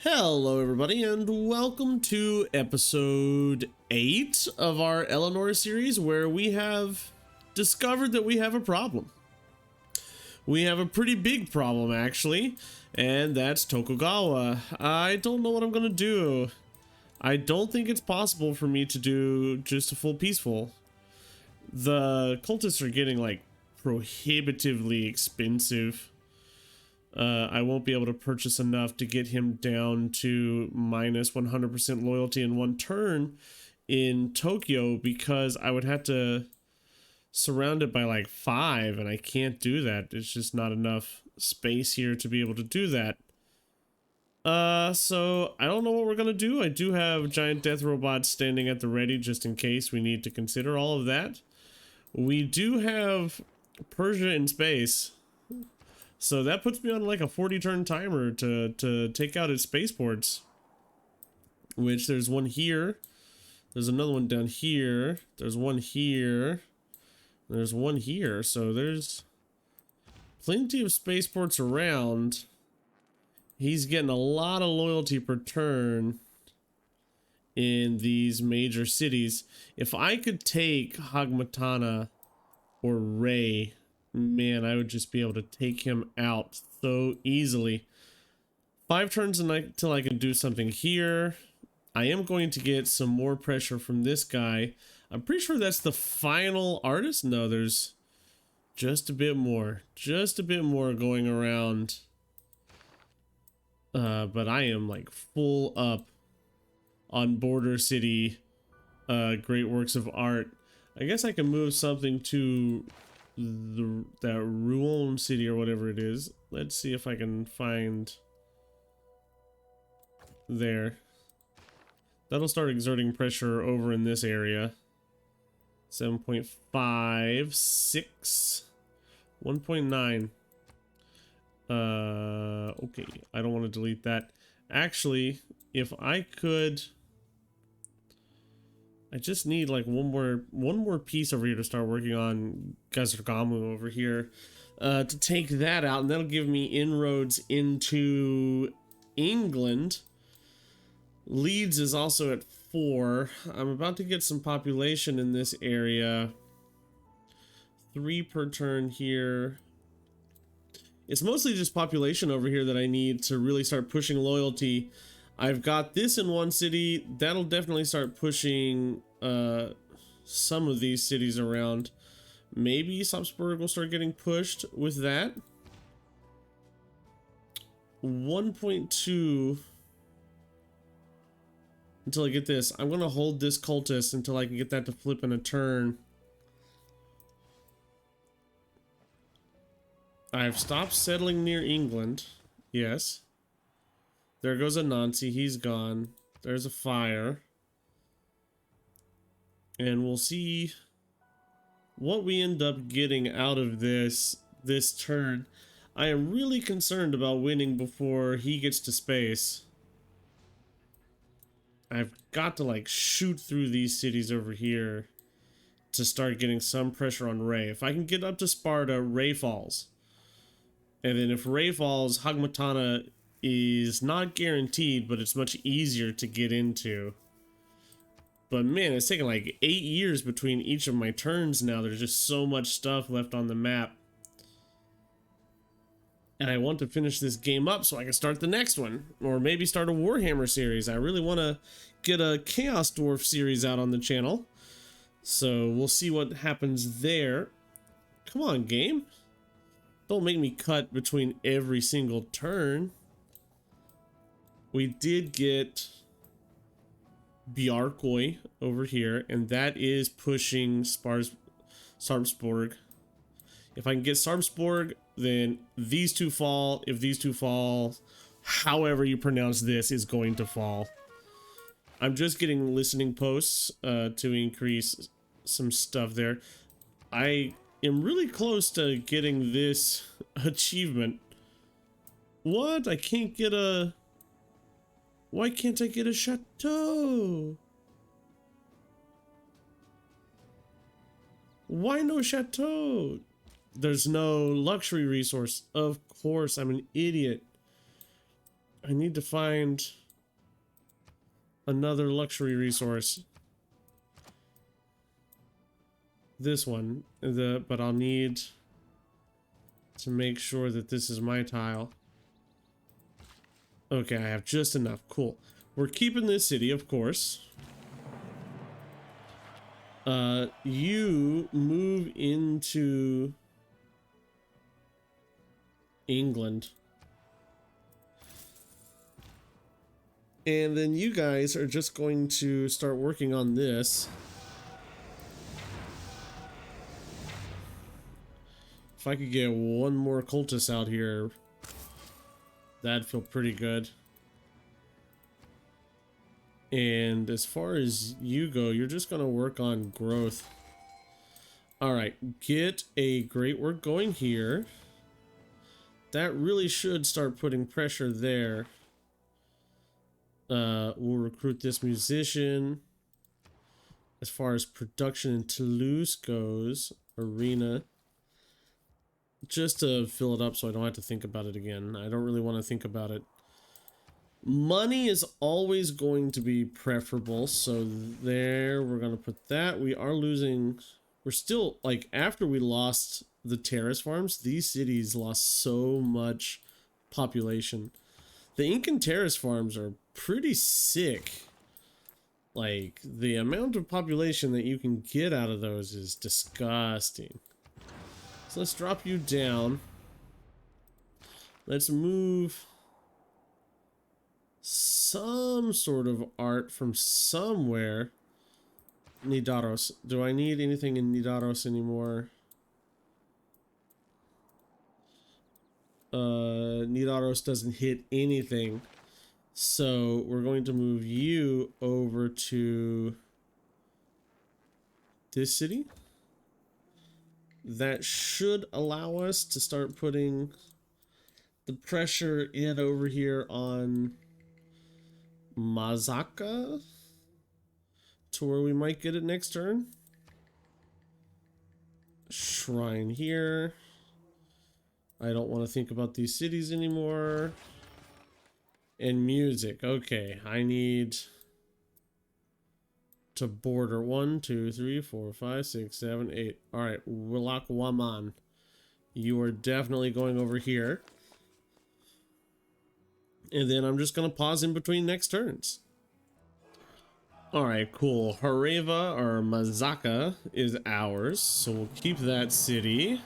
Hello everybody and welcome to episode 8 of our Eleanor series, where we have discovered that we have a problem. We have a pretty big problem actually, and that's Tokugawa. I don't know what I'm gonna do. I don't think it's possible for me to do just a full peaceful. The cultists are getting like prohibitively expensive. I won't be able to purchase enough to get him down to minus 100% loyalty in one turn in Tokyo, because I would have to surround it by like 5, and I can't do that. It's just not enough space here to be able to do that. So I don't know what we're gonna do. I do have giant death robots standing at the ready just in case we need to consider all of that. We do have Persia in space. So that puts me on like a 40 turn timer to take out its spaceports. Which there's one here. There's another one down here. There's one here. There's one here. So there's plenty of spaceports around. He's getting a lot of loyalty per turn in these major cities. If I could take Hagmatana or Ray, man, I would just be able to take him out so easily. 5 turns until I can do something here. I am going to get some more pressure from this guy. I'm pretty sure that's the final artist. No, there's just a bit more. Just a bit more going around. But I am like full up on Border City great works of art. I guess I can move something to that Rouen city or whatever it is. Let's see if I can find there. That'll start exerting pressure over in this area. 7.5, 6, 1.9. Okay, I don't want to delete that. Actually, if I could, I just need like one more piece over here to start working on Gazergamu over here, to take that out, and that'll give me inroads into England. Leeds is also at 4. I'm about to get some population in this area. 3 per turn here. It's mostly just population over here that I need to really start pushing loyalty. I've got this in one city. That'll definitely start pushing some of these cities around. Maybe Salzburg will start getting pushed with that. 1.2 until I get this. I'm going to hold this cultist until I can get that to flip in a turn. I've stopped settling near England. Yes. There goes a Nancy. He's gone. There's a fire. And we'll see what we end up getting out of this turn. I am really concerned about winning before he gets to space. I've got to like shoot through these cities over here to start getting some pressure on Ray. If I can get up to Sparta, Ray falls. And then if Ray falls, Hagmatana is not guaranteed, but it's much easier to get into. But man, it's taken like 8 years between each of my turns now. There's just so much stuff left on the map. And I want to finish this game up so I can start the next one. Or maybe start a Warhammer series. I really want to get a Chaos Dwarf series out on the channel. So we'll see what happens there. Come on, game. Don't make me cut between every single turn. We did get Bjarkøy over here, and that is pushing Sarpsborg. If I can get Sarpsborg, then these two fall. If these two fall, however you pronounce this is going to fall. I'm just getting listening posts to increase some stuff there. I am really close to getting this achievement. What? I can't get a... Why can't I get a chateau? Why no chateau? There's no luxury resource. Of course, I'm an idiot. I need to find another luxury resource. This one, but I'll need to make sure that this is my tile. Okay, I have just enough. Cool. We're keeping this city, of course. You move into England. And then you guys are just going to start working on this. If I could get one more cultist out here, that'd feel pretty good. And as far as you go, you're just going to work on growth. Alright, get a great work going here. That really should start putting pressure there. We'll recruit this musician. As far as production in Toulouse goes, arena. Just to fill it up so I don't have to think about it again. I don't really want to think about it. Money is always going to be preferable, so there, we're going to put that. We are losing, we're still, like, after we lost the terrace farms, these cities lost so much population. The Incan terrace farms are pretty sick. Like, the amount of population that you can get out of those is disgusting. So let's drop you down. Let's move some sort of art from somewhere. Nidaros. Do I need anything in Nidaros anymore? Nidaros doesn't hit anything. So we're going to move you over to this city. That should allow us to start putting the pressure in over here on Mazaka to where we might get it next turn. Shrine here. I don't want to think about these cities anymore. And music. Okay, I need to border 1, 2, 3, 4, 5, 6, 7, 8. Alright, Wilak Waman. You are definitely going over here. And then I'm just going to pause in between next turns. Alright, cool. Hareva or Mazaka is ours, so we'll keep that city.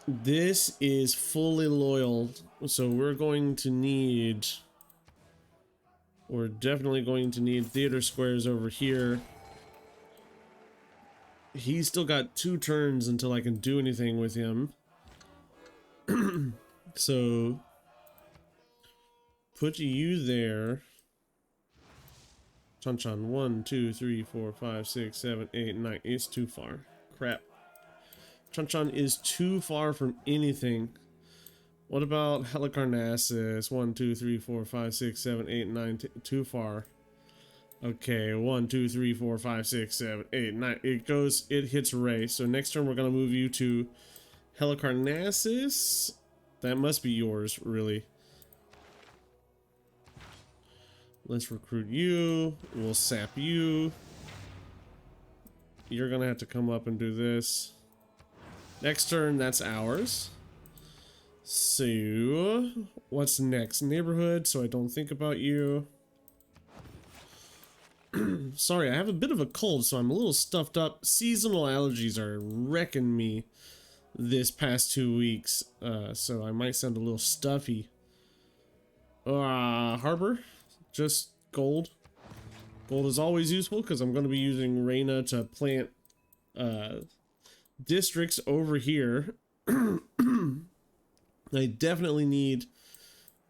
This is fully loyal, so we're going to need... We're definitely going to need theater squares over here. He's still got 2 turns until I can do anything with him. So... put you there. Chanchan, 1, 2, 3, 4, 5, 6, 7, 8, 9. It's too far. Crap. Chanchan is too far from anything. What about Helicarnassus? 1, 2, 3, 4, 5, 6, 7, 8, 9. Too far. Okay, 1, 2, 3, 4, 5, 6, 7, 8, 9. It hits Ray. So next turn we're gonna move you to Helicarnassus. That must be yours, really. Let's recruit you. We'll sap you. You're gonna have to come up and do this. Next turn, that's ours. So, what's next? Neighborhood, so I don't think about you. Sorry, I have a bit of a cold, so I'm a little stuffed up. Seasonal allergies are wrecking me this past 2 weeks, so I might sound a little stuffy. Harbor, just gold. Gold is always useful because I'm going to be using Reyna to plant districts over here. I definitely need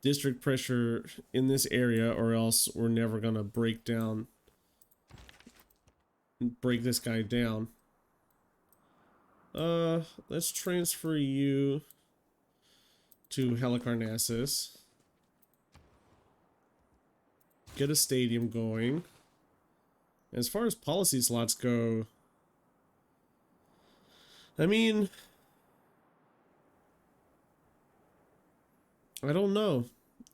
district pressure in this area, or else we're never going to break this guy down. Let's transfer you to Helicarnassus. Get a stadium going. As far as policy slots go, I mean, I don't know.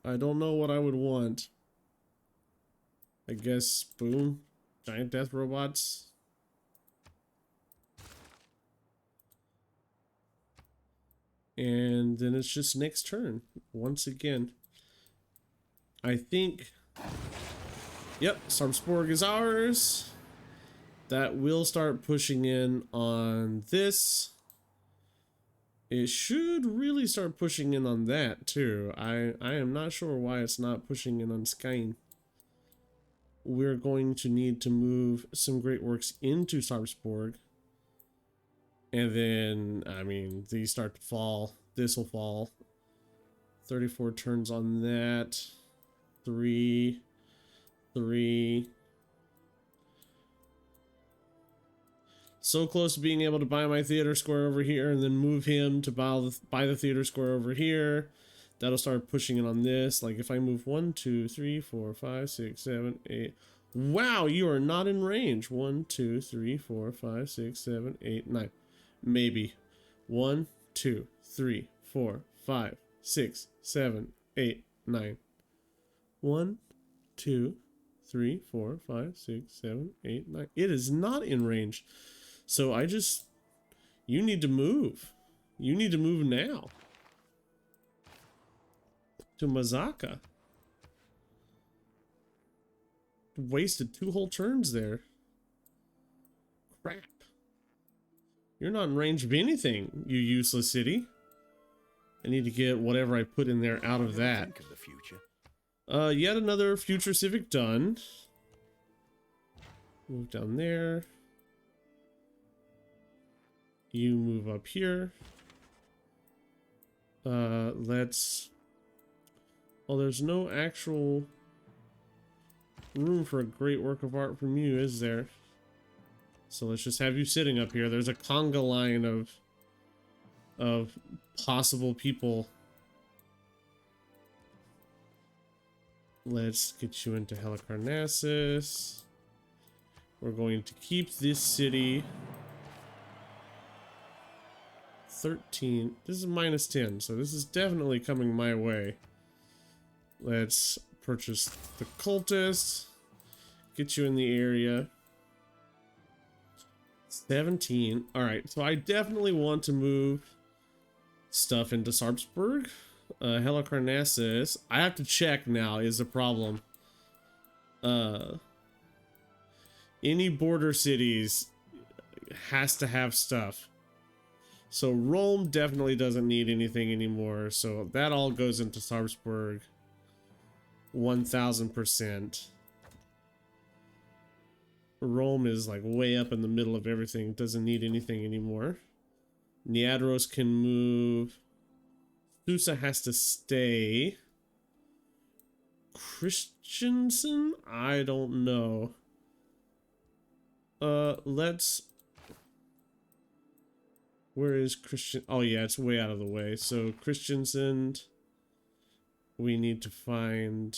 I don't know what I would want. I guess, boom. Giant death robots. And then it's just next turn. Once again. I think... Yep, Sarpsborg is ours. That will start pushing in on this. It should really start pushing in on that too. I am not sure why it's not pushing in on Skyn. We're going to need to move some great works into Sarpsborg. And then, I mean, these start to fall. This will fall. 34 turns on that. 3. So close to being able to buy my theater square over here and then move him to buy the theater square over here. That'll start pushing it on this. Like if I move 1, 2, 3, 4, 5, 6, 7, 8. Wow, you are not in range. 1, 2, 3, 4, 5, 6, 7, 8, 9. Maybe. 1, 2, 3, 4, 5, 6, 7, 8, 9. 1, 2, 3, 4, 5, 6, 7, 8, 9. It is not in range. So you need to move. You need to move now. To Mazaka. Wasted 2 whole turns there. Crap. You're not in range of anything, you useless city. I need to get whatever I put in there out of that. Think of the future. Yet another future civic done. Move down there. You move up here. Let's... Oh, there's no actual room for a great work of art from you, is there? So let's just have you sitting up here. There's a conga line of possible people. Let's get you into Helicarnassus. We're going to keep this city... 13. This is minus 10, so this is definitely coming my way. Let's purchase the cultists. Get you in the area. 17. Alright, so I definitely want to move stuff into Sarpsborg. Helicarnassus. I have to check now is a problem. Any border cities has to have stuff. So Rome definitely doesn't need anything anymore. So that all goes into Sarpsborg. 1000%. Rome is like way up in the middle of everything. Doesn't need anything anymore. Niadros can move. Susa has to stay. Christensen? I don't know. Let's... Where is Christian? Oh yeah, it's way out of the way. So Christensen, we need to find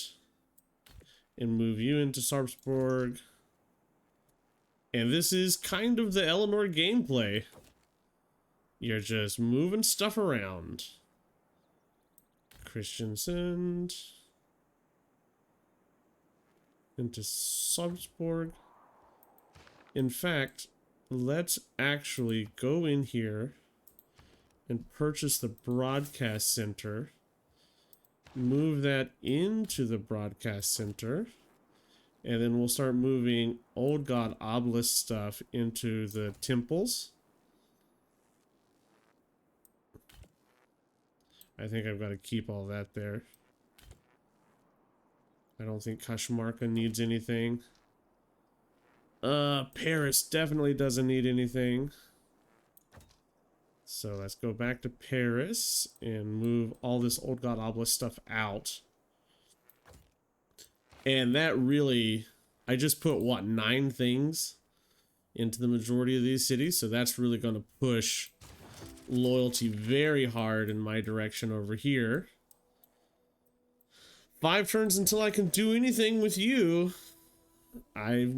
and move you into Sarpsborg. And this is kind of the Eleanor gameplay. You're just moving stuff around. Christensen into Sarpsborg. In fact, let's actually go in here and purchase the broadcast center. Move that into the broadcast center. And then we'll start moving Old God Obelisk stuff into the temples. I think I've got to keep all that there. I don't think Kashmarka needs anything. Paris definitely doesn't need anything. So let's go back to Paris and move all this Old God Obelisk stuff out. And that really, I just put, what, 9 things into the majority of these cities. So that's really going to push loyalty very hard in my direction over here. 5 turns until I can do anything with you. I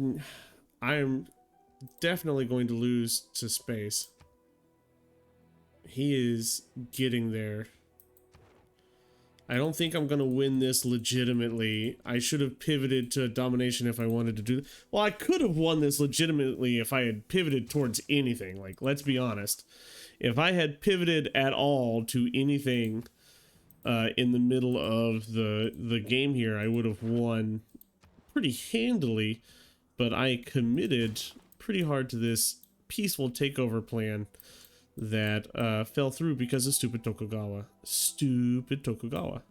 am definitely going to lose to space. He is getting there. I don't think I'm gonna win this legitimately. I should have pivoted to domination if I wanted to do. Well, I could have won this legitimately if I had pivoted towards anything. Like, let's be honest. If I had pivoted at all to anything in the middle of the game here, I would have won pretty handily. But I committed pretty hard to this peaceful takeover plan that fell through because of stupid Tokugawa. Stupid Tokugawa.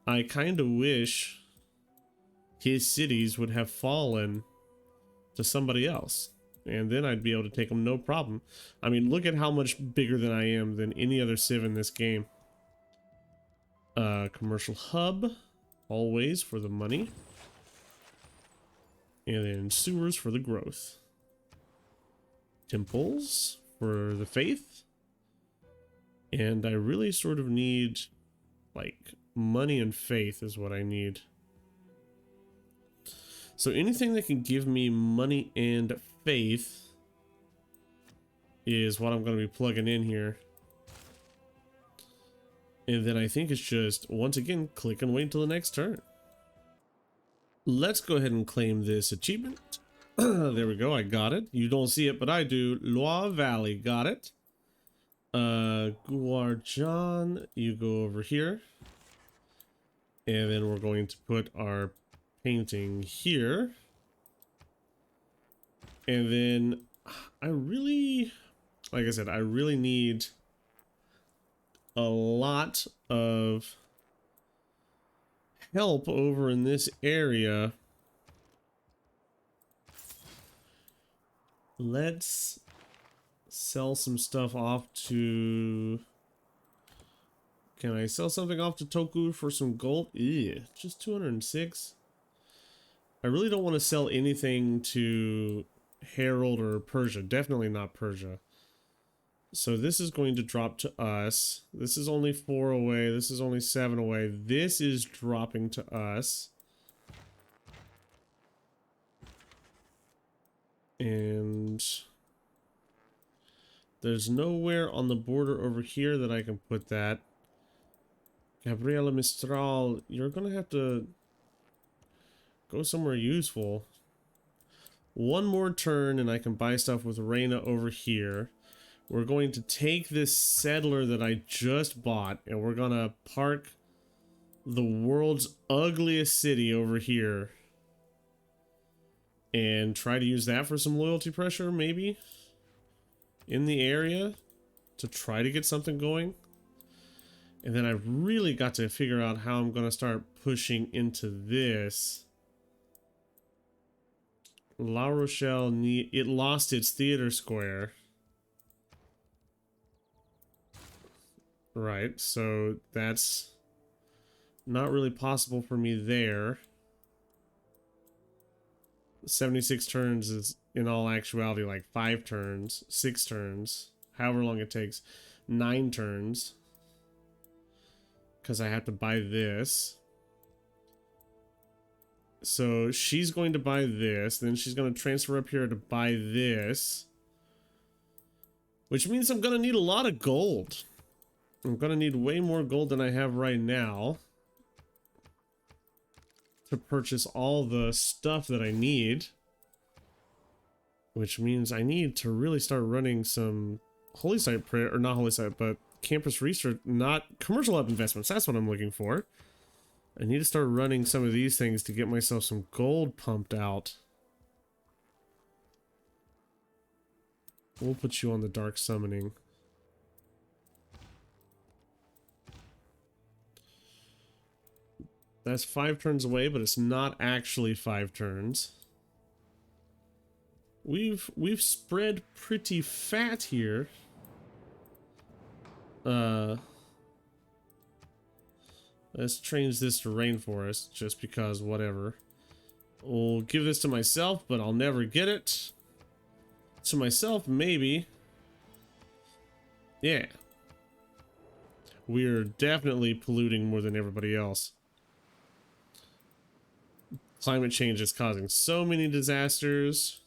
I kind of wish his cities would have fallen to somebody else, and then I'd be able to take them no problem. I mean, look at how much bigger than I am than any other civ in this game. Commercial hub, always for the money. And then sewers for the growth. Temples for the faith. And I really sort of need, like, money and faith is what I need. So anything that can give me money and faith is what I'm going to be plugging in here. And then I think it's just, once again, click and wait until the next turn. Let's go ahead and claim this achievement. There we go, I got it. You don't see it, but I do. Loire Valley, got it. Guarjan, you go over here. And then we're going to put our painting here. And then I really, like I said, I really need a lot of help over in this area. Let's sell some stuff off to... Can I sell something off to Toku for some gold? Ew, just 206. I really don't want to sell anything to Herald or Persia. Definitely not Persia. So this is going to drop to us. This is only 4 away. This is only 7 away. This is dropping to us. And there's nowhere on the border over here that I can put that. Gabriela Mistral, you're gonna have to go somewhere useful. One more turn and I can buy stuff with Reina over here. We're going to take this settler that I just bought and we're gonna park the world's ugliest city over here and try to use that for some loyalty pressure, maybe in the area to try to get something going. And then I've really got to figure out how I'm going to start pushing into this. La Rochelle, it lost its theater square. Right, so that's not really possible for me there. 76 turns is in all actuality like 5 turns, 6 turns, however long it takes, 9 turns. Because I have to buy this. So she's going to buy this, then she's going to transfer up here to buy this. Which means I'm going to need a lot of gold. I'm going to need way more gold than I have right now to purchase all the stuff that I need. Which means I need to really start running some Holy Site prayer, or not Holy Site, but campus research, not commercial hub investments. That's what I'm looking for. I need to start running some of these things to get myself some gold pumped out. We'll put you on the dark summoning. That's 5 turns away, but it's not actually 5 turns. We've spread pretty fat here. Let's change this to rainforest just because whatever. We'll give this to myself, but I'll never get it. To myself, maybe. Yeah. We're definitely polluting more than everybody else. Climate change is causing so many disasters.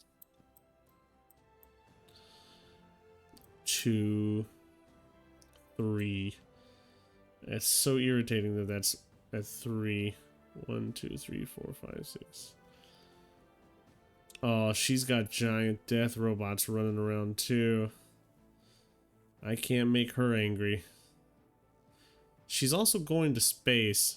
2, 3. It's so irritating that that's at 3. 1, 2, 3, 4, 5, 6. Oh, she's got giant death robots running around too. I can't make her angry. She's also going to space.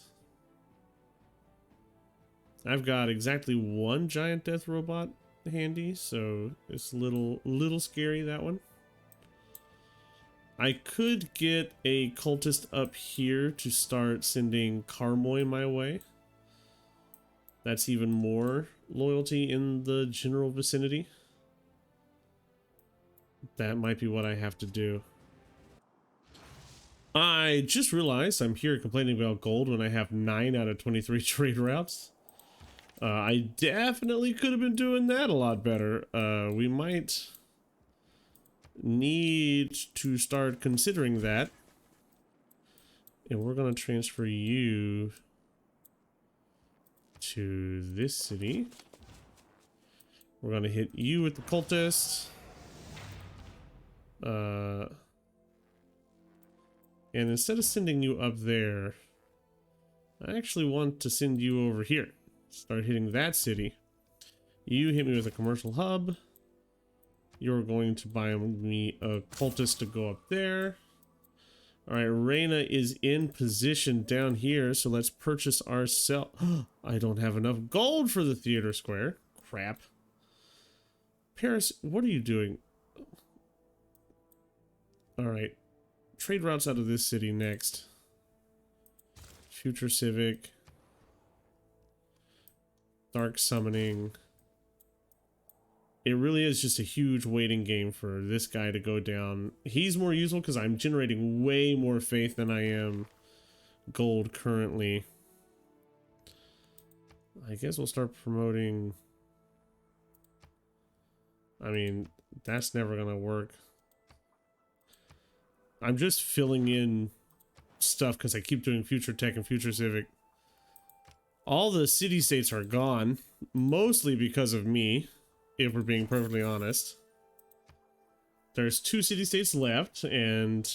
I've got exactly 1 giant death robot handy, so it's a little scary, that one. I could get a cultist up here to start sending Karmoy my way. That's even more loyalty in the general vicinity. That might be what I have to do. I just realized I'm here complaining about gold when I have 9 out of 23 trade routes. I definitely could have been doing that a lot better. We might need to start considering that. And we're going to transfer you to this city. We're going to hit you with the cultist. And instead of sending you up there, I actually want to send you over here. Start hitting that city. You hit me with a commercial hub. You're going to buy me a cultist to go up there. Alright, Reyna is in position down here, so let's purchase ourselves. I don't have enough gold for the theater square. Crap. Paris, what are you doing? Alright. Trade routes out of this city next. Future Civic. Dark Summoning. It really is just a huge waiting game for this guy to go down. He's more useful because I'm generating way more faith than I am gold currently. I guess we'll start promoting... I mean, that's never gonna work. I'm just filling in stuff because I keep doing Future Tech and Future Civic. All the city-states are gone, mostly because of me, if we're being perfectly honest. There's 2 city-states left, and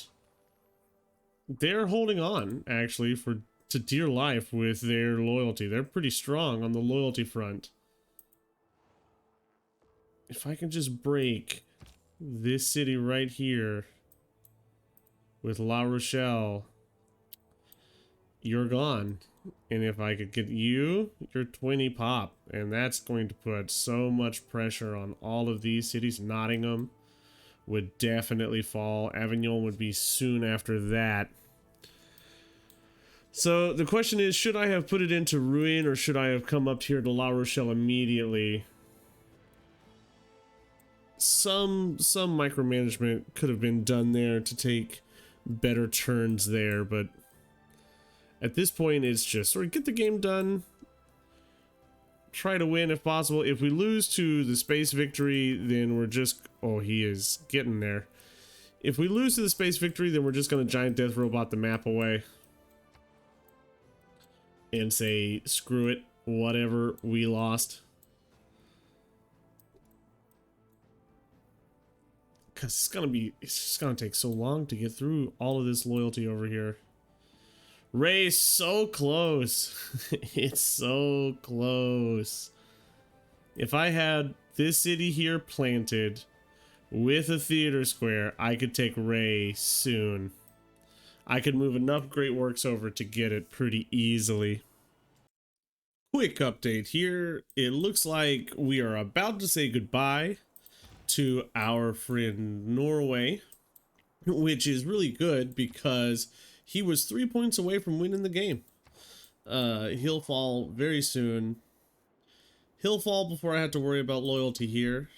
they're holding on, actually, to dear life with their loyalty. They're pretty strong on the loyalty front. If I can just break this city right here with La Rochelle, you're gone. And if I could get you, you're 20 pop. And that's going to put so much pressure on all of these cities. Nottingham would definitely fall. Avignon would be soon after that. So the question is, should I have put it into Ruin or should I have come up here to La Rochelle immediately? Some micromanagement could have been done there to take better turns there, but at this point it's just sort of get the game done, try to win if possible. If we lose to the space victory, then we're just... oh, he is getting there. If we lose to the space victory, then we're just gonna giant death robot the map away and say screw it, whatever, we lost. Because it's just gonna take so long to get through all of this loyalty over here. Ray's so close. It's so close. If I had this city here planted with a theater square, I could take Ray soon. I could move enough great works over to get it pretty easily. Quick update here. It looks like we are about to say goodbye to our friend Norway, which is really good because he was 3 points away from winning the game. He'll fall very soon. He'll fall before I have to worry about loyalty here.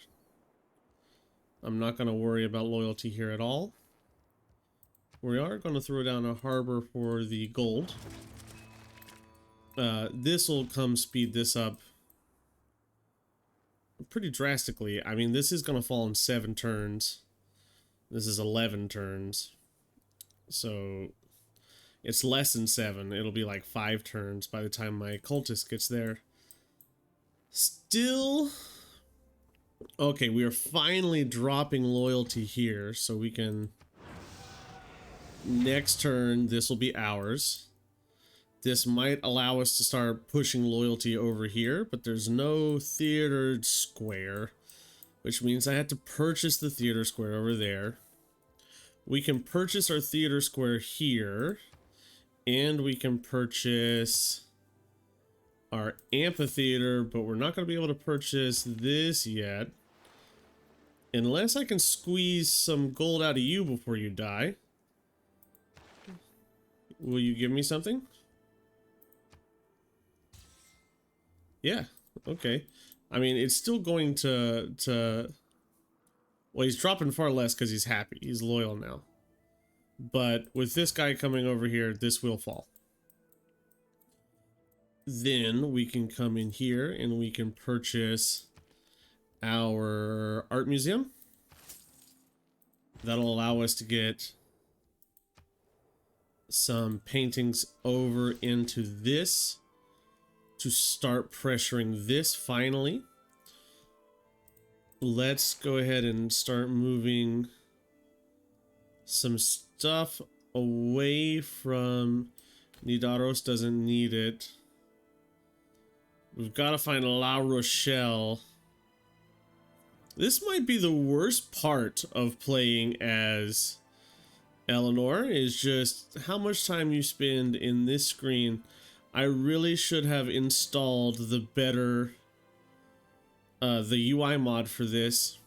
I'm not going to worry about loyalty here at all. We are going to throw down a harbor for the gold. This will come speed this up pretty drastically. I mean, this is going to fall in 7 turns. This is 11 turns. So it's less than 7. It'll be like 5 turns by the time my cultist gets there. Still... okay, we are finally dropping loyalty here, so we can Next turn, this will be ours. This might allow us to start pushing loyalty over here, but there's no theater square, which means I had to purchase the theater square over there. We can purchase our theater square here, and we can purchase our amphitheater, but we're not going to be able to purchase this yet. Unless I can squeeze some gold out of you before you die. Will you give me something? Yeah, okay. I mean, it's still going to... Well, he's dropping far less because he's happy. He's loyal now. But with this guy coming over here, this will fall. Then we can come in here and we can purchase our art museum. That'll allow us to get some paintings over into this to start pressuring this finally. Let's go ahead and start moving some stuff away from Nidaros. Doesn't need it. We've got to find La Rochelle. This might be the worst part of playing as Eleanor, is just how much time you spend in this screen. I really should have installed the better the UI mod for this.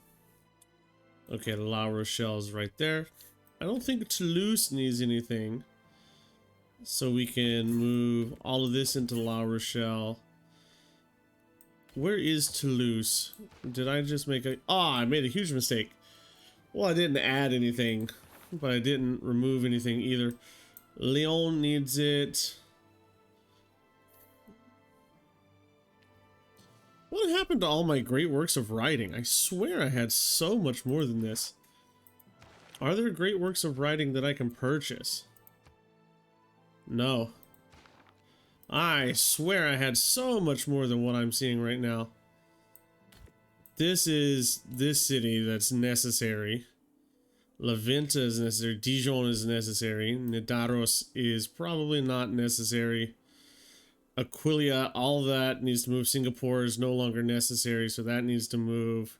Okay, La Rochelle is right there. I don't think Toulouse needs anything, so we can move all of this into La Rochelle. Where is Toulouse? Did I just make a... Ah, I made a huge mistake. Well, I didn't add anything, but I didn't remove anything either. Lyon needs it. What happened to all my great works of writing? I swear I had so much more than this. Are there great works of writing that I can purchase? No. I swear I had so much more than what I'm seeing right now. This is this city that's necessary. La Venta is necessary. Dijon is necessary. Nidaros is probably not necessary. Aquilia, all that needs to move. Singapore is no longer necessary, so that needs to move.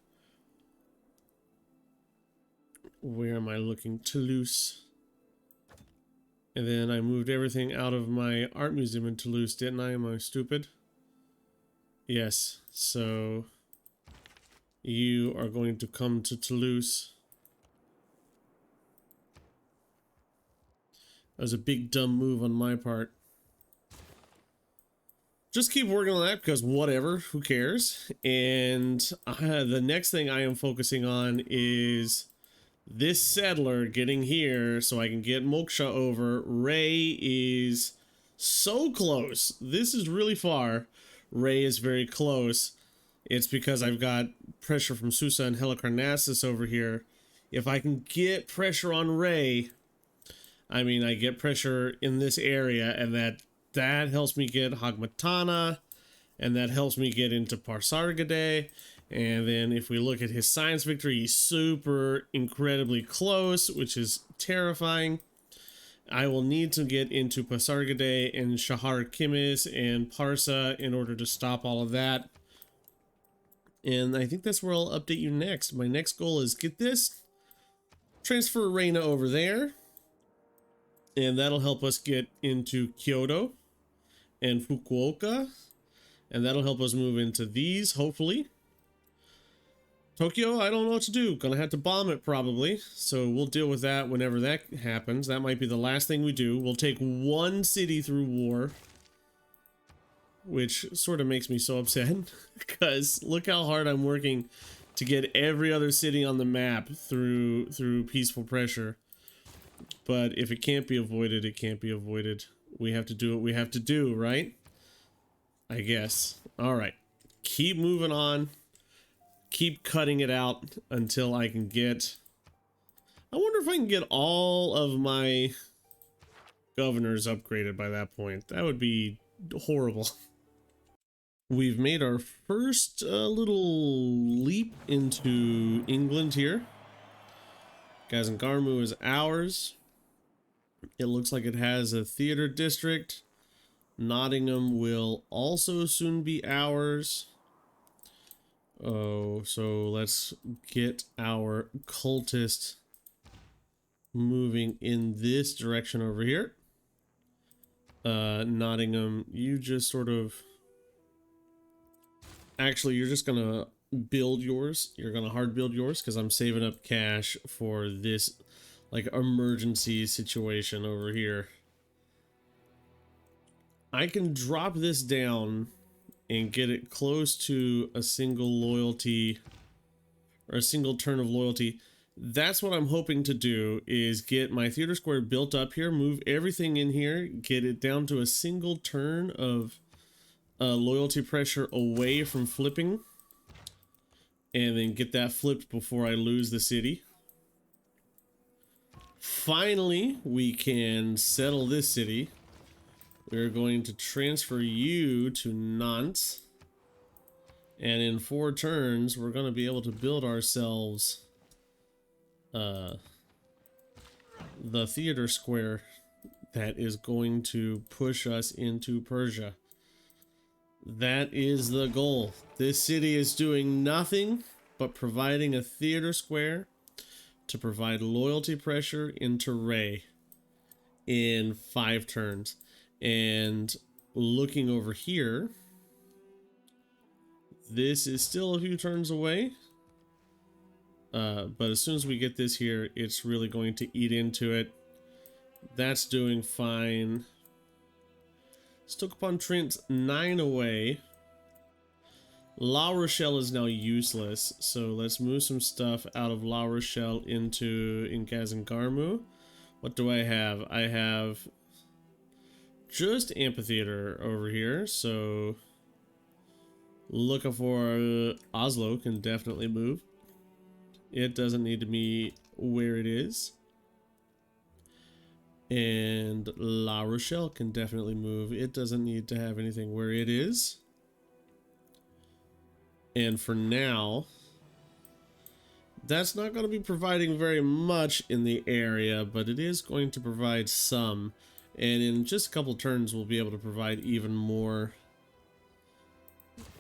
Where am I looking? Toulouse. And then I moved everything out of my art museum in Toulouse, didn't I? Am I stupid? Yes, so you are going to come to Toulouse. That was a big dumb move on my part. Just keep working on that because whatever, who cares? And the next thing I am focusing on is this settler getting here so I can get Moksha over. Ray is so close. This is really far. Ray is very close. It's because I've got pressure from Susa and Helicarnassus over here. If I can get pressure on Ray, I mean, I get pressure in this area, and that helps me get Hagmatana, and that helps me get into Parsargadae. And then if we look at his science victory, he's super incredibly close, which is terrifying. I will need to get into Parsargadae and Shahar Kimis and Parsa in order to stop all of that. And I think that's where I'll update you next. My next goal is get this, transfer Reina over there, and that'll help us get into Kyoto and Fukuoka, and that'll help us move into these, hopefully. Tokyo, I don't know what to do. Gonna have to bomb it probably, so we'll deal with that whenever that happens. That might be the last thing we do. We'll take one city through war, which sort of makes me so upset because look how hard I'm working to get every other city on the map through peaceful pressure. But if it can't be avoided, it can't be avoided. We have to do what we have to do, right? I guess. All right. Keep moving on. Keep cutting it out until I can get... I wonder if I can get all of my governors upgraded by that point. That would be horrible. We've made our first little leap into England here. Gazengarmu is ours. It looks like it has a theater district. Nottingham will also soon be ours. Oh, so let's get our cultist moving in this direction over here. Nottingham, you just sort of... Actually, you're just gonna build yours. You're gonna hard build yours because I'm saving up cash for this like emergency situation over here. I can drop this down and get it close to a single loyalty or a single turn of loyalty. That's what I'm hoping to do, is get my theater square built up here, move everything in here, get it down to a single turn of loyalty pressure away from flipping, and then get that flipped before I lose the city. Finally, we can settle this city. We're going to transfer you to Nantes. And in 4 turns, we're going to be able to build ourselves the theater square that is going to push us into Persia. That is the goal. This city is doing nothing but providing a theater square to provide loyalty pressure into Ray in 5 turns. And looking over here, this is still a few turns away. But as soon as we get this here, it's really going to eat into it. That's doing fine. Stoke-upon-Trent's 9 away. La Rochelle is now useless, so let's move some stuff out of La Rochelle into Ngazangarmu. What do I have? I have just amphitheater over here, so looking for Oslo can definitely move. It doesn't need to be where it is. And La Rochelle can definitely move. It doesn't need to have anything where it is. And for now, that's not going to be providing very much in the area, but it is going to provide some. And in just a couple turns, we'll be able to provide even more.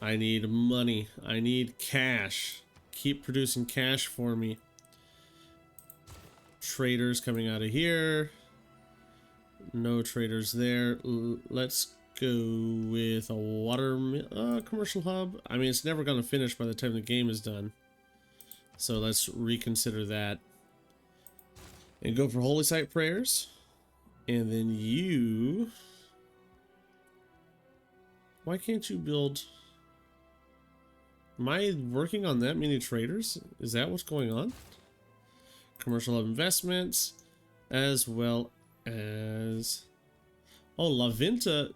I need money. I need cash. Keep producing cash for me. Traders coming out of here. No traders there. Let's go with a water commercial hub. I mean, it's never going to finish by the time the game is done. So let's reconsider that. And go for holy site prayers. And then you... Why can't you build... Am I working on that many traders? Is that what's going on? Commercial hub investments, as well as... Oh, La Vinta,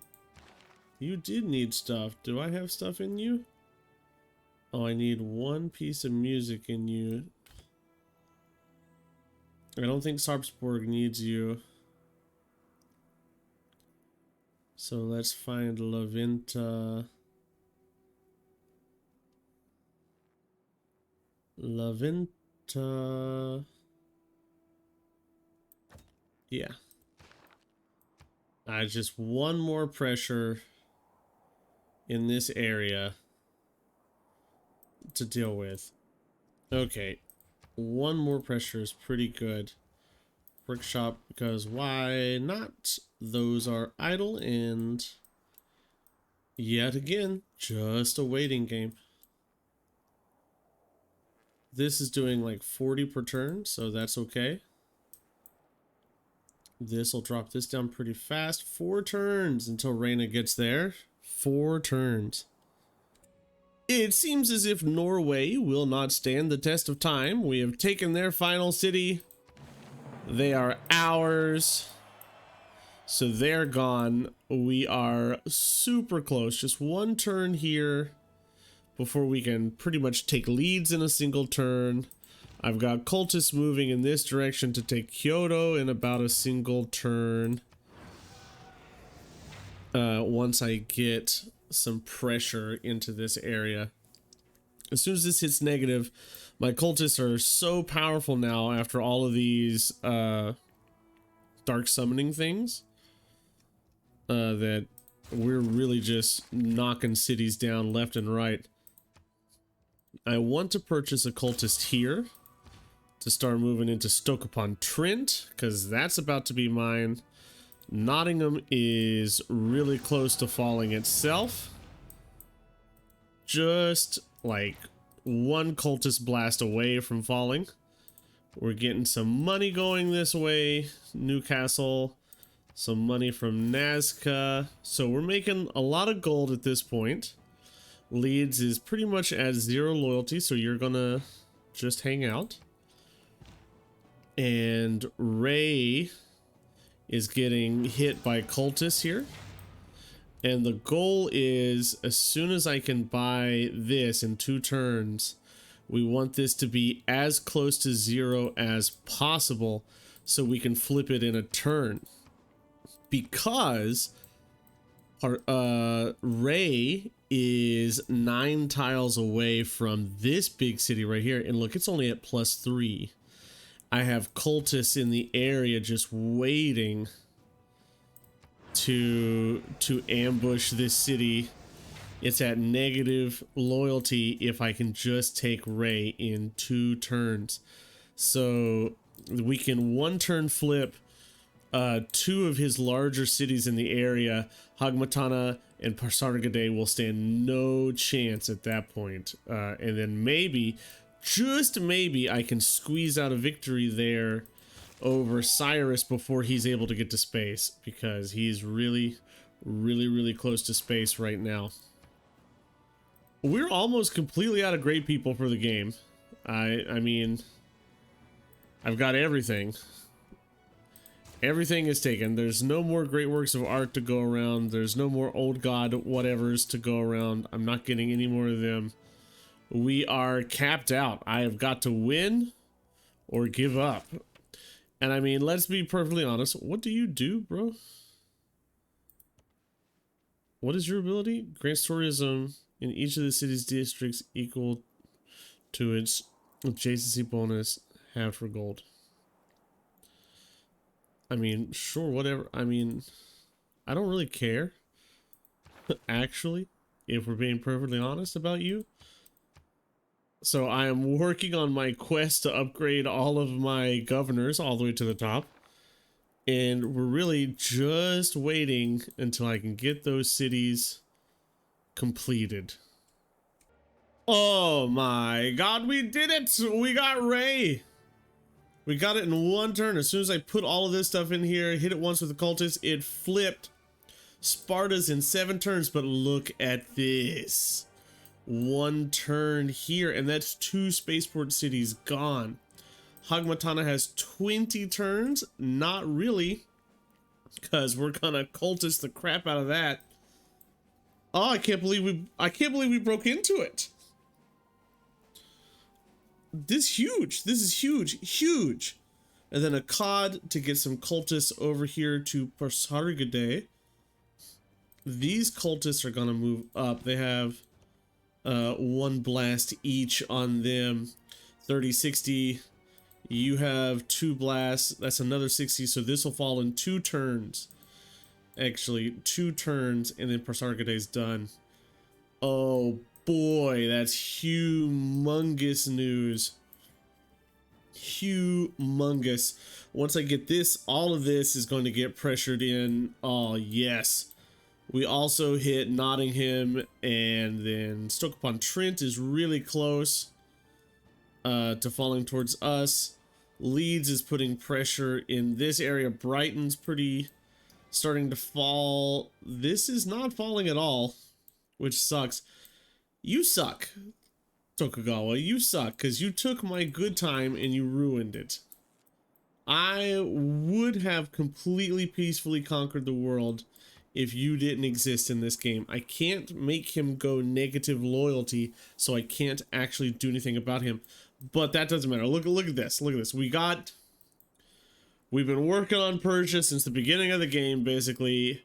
you did need stuff. Do I have stuff in you? Oh, I need 1 piece of music in you. I don't think Sarpsborg needs you. So let's find La Vinta. La Vinta. Yeah. Just 1 more pressure in this area to deal with. Okay. 1 more pressure is pretty good. Workshop, because why not? Those are idle, and yet again, just a waiting game. This is doing like 40 per turn, so that's okay. This will drop this down pretty fast. 4 turns until Reina gets there. 4 turns. It seems as if Norway will not stand the test of time. We have taken their final city. They are ours. So they're gone. We are super close. Just 1 turn here before we can pretty much take leads in a single turn. I've got cultists moving in this direction to take Kyoto in about a single turn. Once I get some pressure into this area. As soon as this hits negative, my cultists are so powerful now after all of these dark summoning things. That we're really just knocking cities down left and right. I want to purchase a cultist here to start moving into Stoke-upon-Trent, because that's about to be mine. Nottingham is really close to falling itself. Just like one cultist blast away from falling. We're getting some money going this way. Newcastle, some money from Nazca. So we're making a lot of gold at this point. Leeds is pretty much at 0 loyalty, so you're gonna just hang out. And Ray is getting hit by cultists here. And the goal is, as soon as I can buy this in 2 turns, we want this to be as close to 0 as possible so we can flip it in a turn. Because our Ray is 9 tiles away from this big city right here. And look, it's only at +3. I have cultists in the area just waiting to ambush this city. It's at negative loyalty if I can just take Ray in 2 turns. So we can 1 turn flip 2 of his larger cities in the area. Hagmatana and Pasargadae will stand no chance at that point. And then maybe, just maybe, I can squeeze out a victory there over Cyrus before he's able to get to space, because he's really close to space right now. We're almost completely out of great people for the game. I mean, I've got everything. Everything is taken. There's no more great works of art to go around. There's no more old god whatevers to go around. I'm not getting any more of them. We are capped out. I have got to win or give up. And I mean, let's be perfectly honest. What do you do, bro? What is your ability? Grants tourism in each of the city's districts equal to its adjacency bonus halved for gold. I mean, sure, whatever. I mean, I don't really care. Actually, if we're being perfectly honest about you. So I am working on my quest to upgrade all of my governors all the way to the top. And we're really just waiting until I can get those cities completed. Oh my god, we did it! We got Ray! We got it in 1 turn. As soon as I put all of this stuff in here, hit it once with the cultists, it flipped Sparta's in 7 turns. But look at this. 1 turn here, and that's 2 spaceport cities gone. Hagmatana has 20 turns. Not really, because we're gonna cultist the crap out of that. Oh, I can't believe we broke into it. This is huge. And then a cod to get some cultists over here to Pasargadae. These cultists are gonna move up. They have 1 blast each on them. 30, 60. You have 2 blasts. That's another 60. So this will fall in 2 turns. Actually, 2 turns, and then Pasargadae's done. Oh boy, that's humongous news. Humongous. Once I get this, all of this is going to get pressured in. Oh yes. We also hit Nottingham, and then Stoke-upon-Trent is really close to falling towards us. Leeds is putting pressure in this area. Brighton's pretty starting to fall. This is not falling at all, which sucks. You suck, Tokugawa. You suck, because you took my good time and you ruined it. I would have completely peacefully conquered the world if you didn't exist in this game. I can't make him go negative loyalty, so I can't actually do anything about him. But that doesn't matter. Look at this. Look at this. We've been working on Persia since the beginning of the game, basically.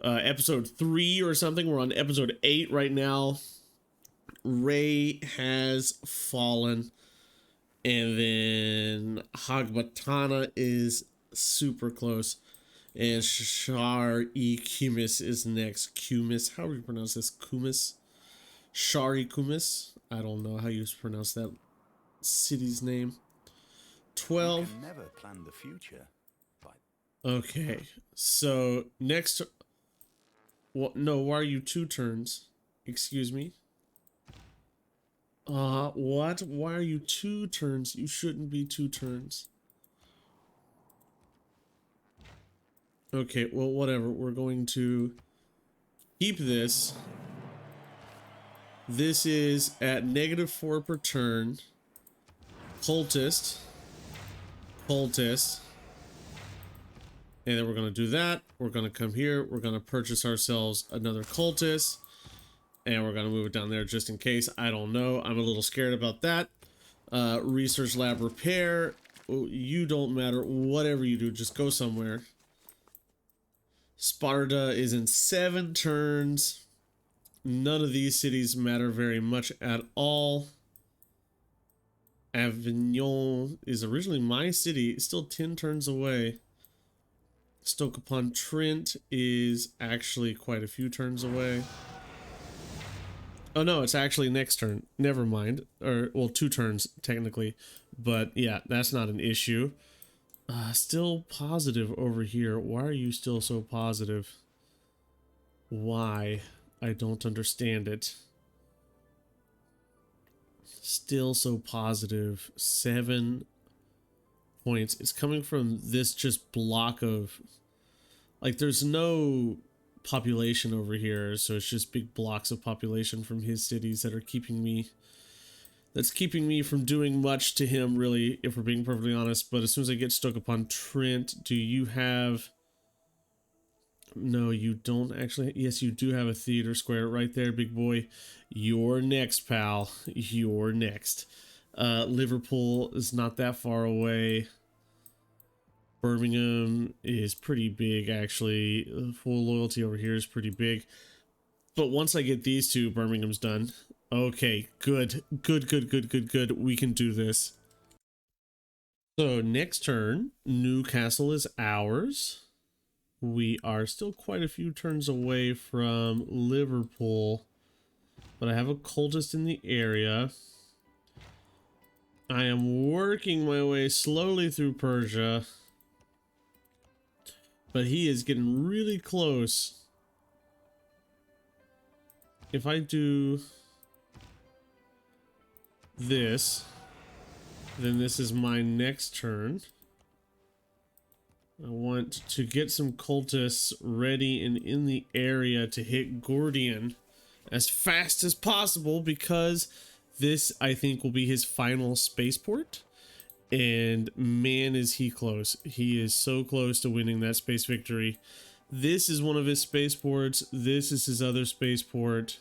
Episode 3 or something. We're on episode 8 right now. Ray has fallen. And then Hagmatana is Super close. And Shar-e-Cumis is next. Cumis. How do you pronounce this? Cumis? Shar-e-Cumis? I don't know how you pronounce that city's name. 12. You can never plan the future. Okay. So next. What? No, why are you 2 turns? Excuse me. What? Why are you 2 turns? You shouldn't be 2 turns. Okay, well, whatever. We're going to keep this. This is at -4 per turn. Cultist. Cultist. And then we're going to do that. We're going to come here. We're going to purchase ourselves another cultist. And we're going to move it down there just in case. I don't know. I'm a little scared about that. Research lab repair. Oh, you don't matter. Whatever you do, just go somewhere. Sparta is in 7 turns. None of these cities matter very much at all. Avignon is originally my city. It's still 10 turns away. Stoke-upon-Trent is actually quite a few turns away. Oh no, it's actually next turn. Never mind. Or, well, 2 turns technically. But yeah, that's not an issue. Still positive over here. Why are you still so positive? Why? I don't understand it. Still so positive. 7 points. It's coming from this just block of... Like, there's no population over here, so it's just big blocks of population from his cities that are keeping me... That's keeping me from doing much to him, really, if we're being perfectly honest. But as soon as I get Stoke-upon-Trent, do you have... No, you don't actually... Yes, you do have a theater square right there, big boy. You're next, pal. You're next. Liverpool is not that far away. Birmingham is pretty big, actually. Full loyalty over here is pretty big. But once I get these 2, Birmingham's done. Okay, good. Good. We can do this. So next turn, Newcastle is ours. We are still quite a few turns away from Liverpool. But I have a cultist in the area. I am working my way slowly through Persia. But he is getting really close. If I do this, then this is my next turn. I want to get some cultists ready and in the area to hit Gordian as fast as possible, because this, I think, will be his final spaceport. And man, is he close. He is so close to winning that space victory. This is one of his spaceports. This is his other spaceport.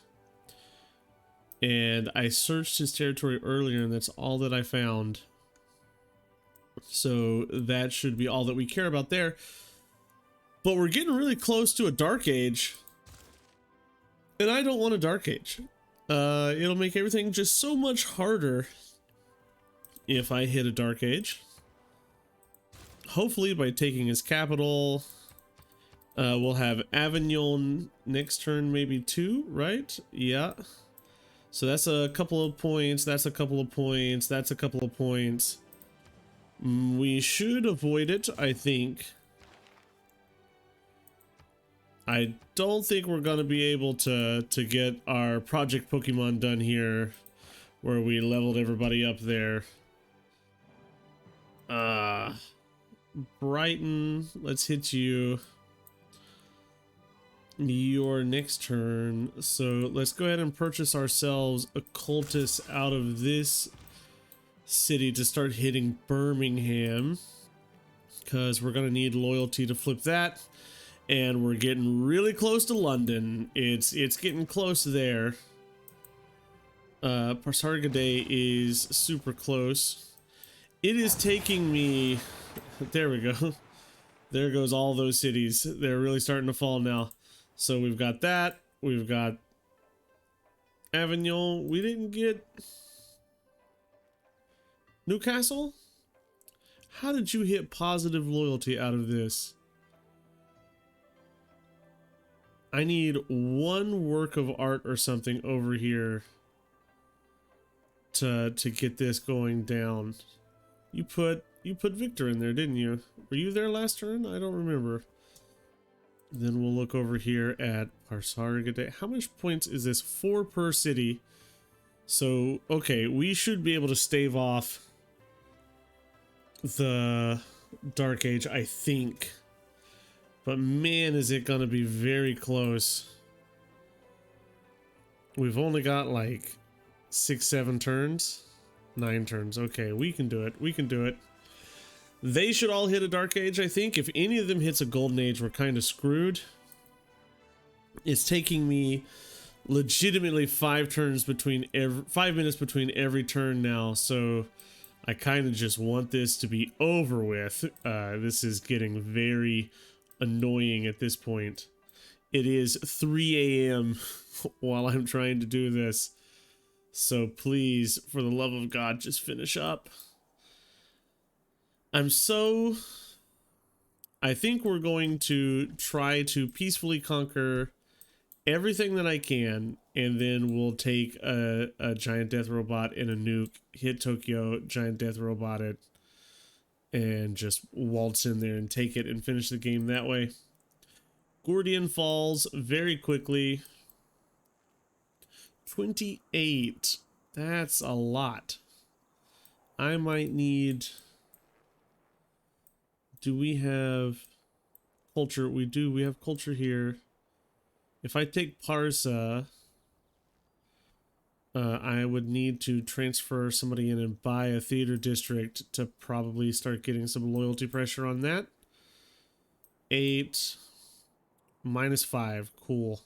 And I searched his territory earlier, and that's all that I found. So that should be all that we care about there. But we're getting really close to a Dark Age. And I don't want a Dark Age. It'll make everything just so much harder if I hit a Dark Age. Hopefully by taking his capital. We'll have Avignon next turn, maybe 2, right? Yeah. So that's a couple of points, that's a couple of points, that's a couple of points. We should avoid it, I think. I don't think we're gonna be able to get our Project Pokemon done here, where we leveled everybody up there. Brighton, let's hit you. Your next turn. So let's go ahead and purchase ourselves a cultist out of this city to start hitting Birmingham, because we're gonna need loyalty to flip that. And we're getting really close to London. It's getting close there. Pasargadae is super close. It is taking me... There we go. There goes all those cities. They're really starting to fall now. So we've got that. We've got Avignon. We didn't get Newcastle. How did you hit positive loyalty out of this? I need one work of art or something over here to get this going down. You put Victor in there, didn't you? Were you there last turn? I don't remember. Then we'll look over here at Parsargadae. How much points is this? 4 per city. So, okay, we should be able to stave off the Dark Age, I think. But man, is it gonna be very close. We've only got like 6, 7 turns. 9 turns. Okay, we can do it. We can do it. They should all hit a Dark Age, I think. If any of them hits a Golden Age, we're kind of screwed. It's taking me legitimately 5 turns between 5 minutes between every turn now, so I kind of just want this to be over with. This is getting very annoying at this point. It is 3 a.m. while I'm trying to do this, so please, for the love of God, just finish up. I think we're going to try to peacefully conquer everything that I can, and then we'll take a giant death robot and a nuke, hit Tokyo, giant death robot it, and just waltz in there and take it and finish the game that way. Gordian falls very quickly. 28. That's a lot. I might need... Do we have culture? We do. We have culture here. If I take Parsa, I would need to transfer somebody in and buy a theater district to probably start getting some loyalty pressure on that. 8 minus 5. Cool.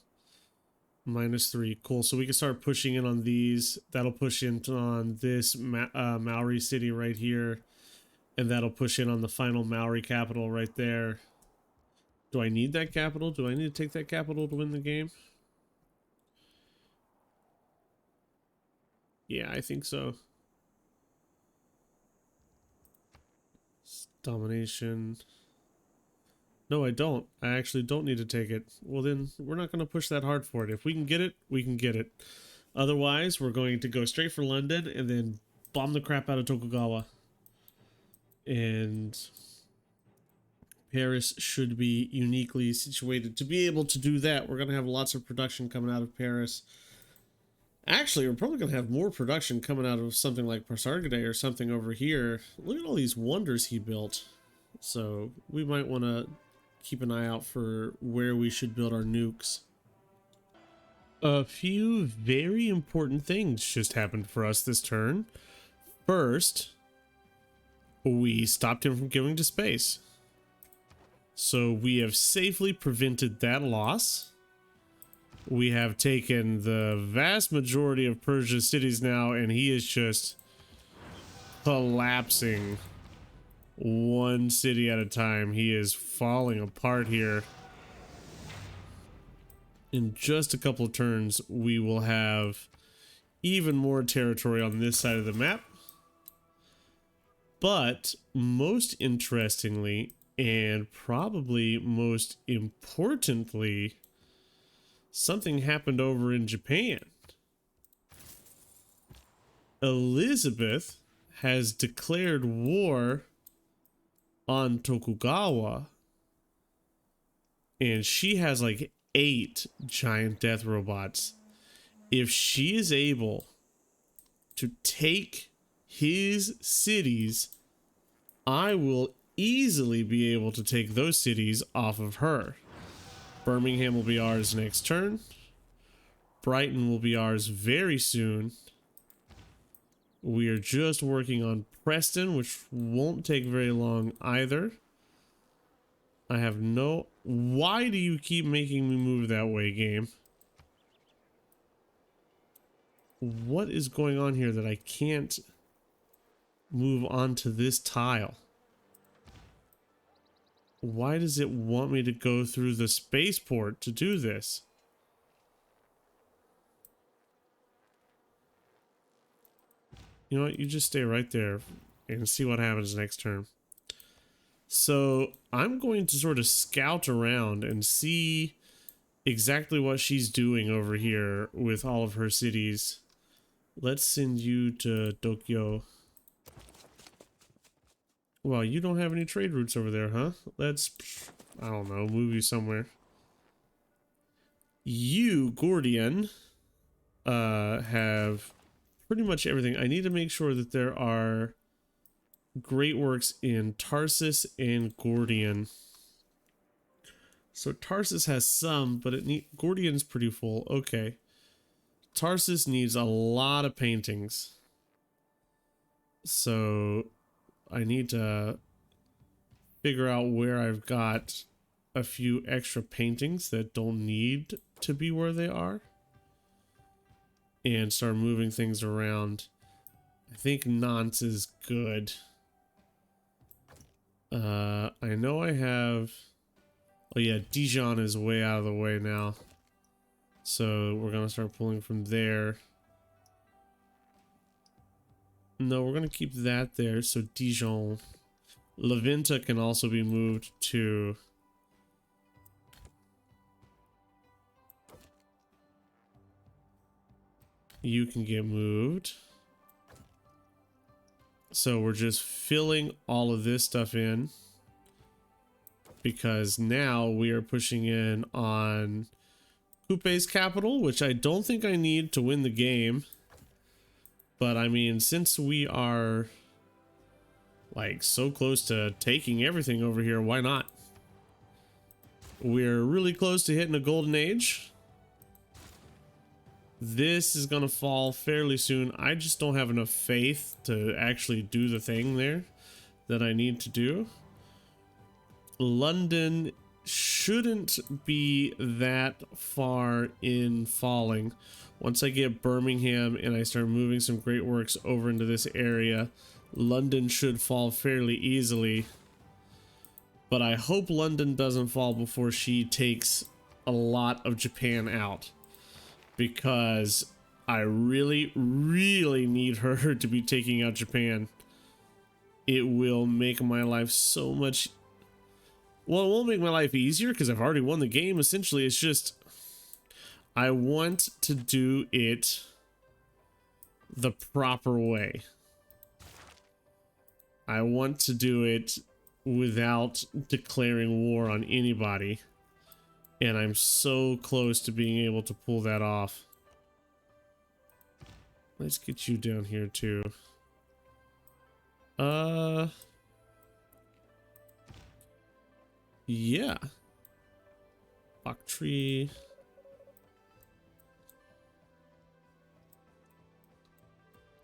Minus 3. Cool. So we can start pushing in on these. That'll push in on this Maori city right here. And that'll push in on the final Maori capital right there. Do I need that capital? Do I need to take that capital to win the game? Yeah, I think so. Domination. No, I don't. I actually don't need to take it. Well, then we're not going to push that hard for it. If we can get it, we can get it. Otherwise, we're going to go straight for London and then bomb the crap out of Tokugawa. And Paris should be uniquely situated to be able to do that. We're going to have lots of production coming out of Paris. Actually, we're probably going to have more production coming out of something like Parsargadae or something over here. Look at all these wonders he built. So we might want to keep an eye out for where we should build our nukes. A few very important things just happened for us this turn. First, we stopped him from going to space. So we have safely prevented that loss. We have taken the vast majority of Persia's cities now, and he is just collapsing one city at a time. He is falling apart here. In just a couple of turns, we will have even more territory on this side of the map. But most interestingly, and probably most importantly, something happened over in Japan. Elizabeth has declared war on Tokugawa, and she has like 8 giant death robots. If she is able to take his cities, I will easily be able to take those cities off of her. Birmingham will be ours next turn. Brighton will be ours very soon. We are just working on Preston, which won't take very long either. I have no... Why do you keep making me move that way, game? What is going on here that I can't move onto this tile? Why does it want me to go through the spaceport to do this? You know what? You just stay right there and see what happens next turn. So I'm going to sort of scout around and see exactly what she's doing over here with all of her cities. Let's send you to Tokyo. Well, you don't have any trade routes over there, huh? Let's, I don't know, move you somewhere. You, Gordian, have pretty much everything. I need to make sure that there are great works in Tarsus and Gordian. So Tarsus has some, but Gordian's pretty full. Okay. Tarsus needs a lot of paintings. So I need to figure out where I've got a few extra paintings that don't need to be where they are and start moving things around. I think Nantes is good. I know I have... Oh yeah, Dijon is way out of the way now. So we're gonna start pulling from there. No, we're gonna keep that there. So Dijon. Lavinta can also be moved to... You can get moved. So we're just filling all of this stuff in. Because now we are pushing in on Coupe's capital, which I don't think I need to win the game. But I mean, since we are like so close to taking everything over here, why not? We're really close to hitting a golden age. This is gonna fall fairly soon. I just don't have enough faith to actually do the thing there that I need to do. London shouldn't be that far in falling. Once I get Birmingham and I start moving some great works over into this area, London should fall fairly easily. But I hope London doesn't fall before she takes a lot of Japan out, because I really, really need her to be taking out Japan. It will make my life so much... Well, it won't make my life easier because I've already won the game. Essentially, it's just... I want to do it the proper way. I want to do it without declaring war on anybody. And I'm so close to being able to pull that off. Let's get you down here too. Yeah. Bok tree.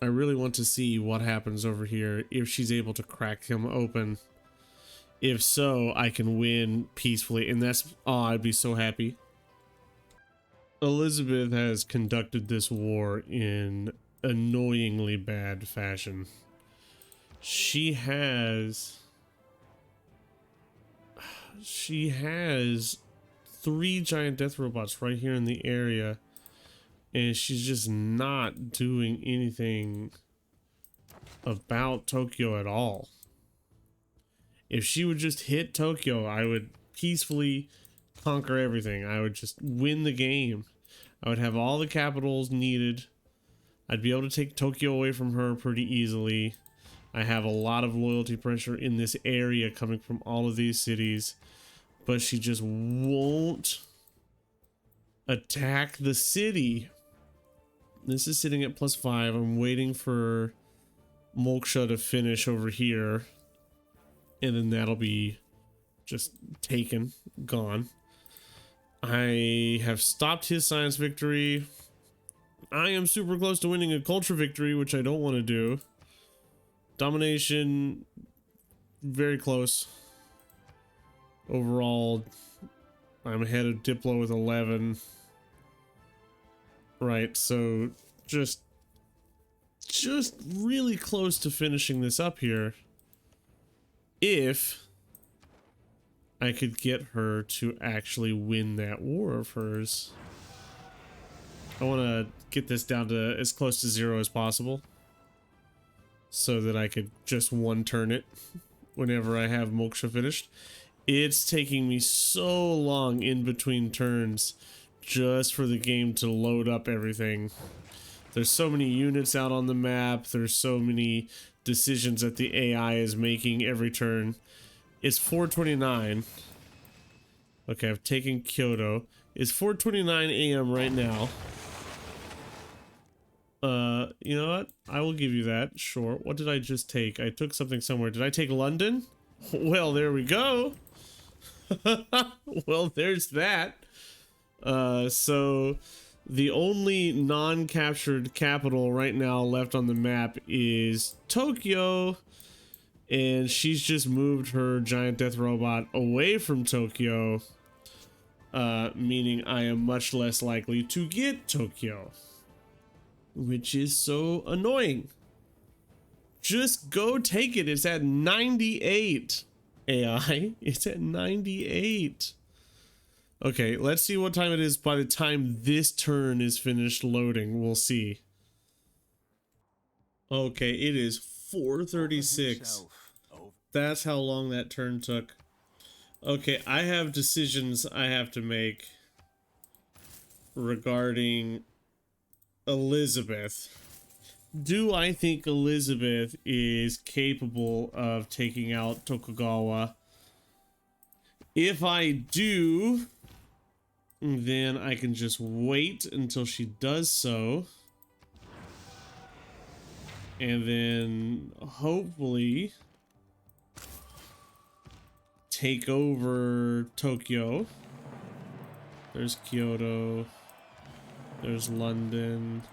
I really want to see what happens over here if she's able to crack him open. If so, I can win peacefully, and that's... Oh, I'd be so happy. Elizabeth has conducted this war in annoyingly bad fashion. She has 3 giant death robots right here in the area, and she's just not doing anything about Tokyo at all. If she would just hit Tokyo, I would peacefully conquer everything. I would just win the game. I would have all the capitals needed. I'd be able to take Tokyo away from her pretty easily. I have a lot of loyalty pressure in this area coming from all of these cities, but she just won't attack the city. This is sitting at +5. I'm waiting for Moksha to finish over here, and then that'll be just taken, gone. I have stopped his science victory. I am super close to winning a culture victory, which I don't want to do. Domination, very close. Overall, I'm ahead of Diplo with 11. Right, so just really close to finishing this up here. If I could get her to actually win that war of hers. I want to get this down to as close to 0 as possible, so that I could just one turn it whenever I have Moksha finished. It's taking me so long in between turns just for the game to load up everything. There's so many units out on the map. There's so many decisions that the AI is making every turn. It's 4:29. Okay, I've taken Kyoto. It's 4:29 a.m. right now. You know what? I will give you that. Sure. What did I just take? I took something somewhere. Did I take London? Well, there we go. Well, there's that. So the only non-captured capital right now left on the map is Tokyo, and she's just moved her giant death robot away from Tokyo, meaning I am much less likely to get Tokyo, which is so annoying. Just go take it. It's at 98. AI, it's at 98. Okay, let's see what time it is by the time this turn is finished loading. We'll see. Okay, it is 4:36. That's how long that turn took. Okay, I have decisions I have to make regarding Elizabeth. Do I think Elizabeth is capable of taking out Tokugawa? If I do, then I can just wait until she does so. And then hopefully take over Tokyo. There's Kyoto. There's London.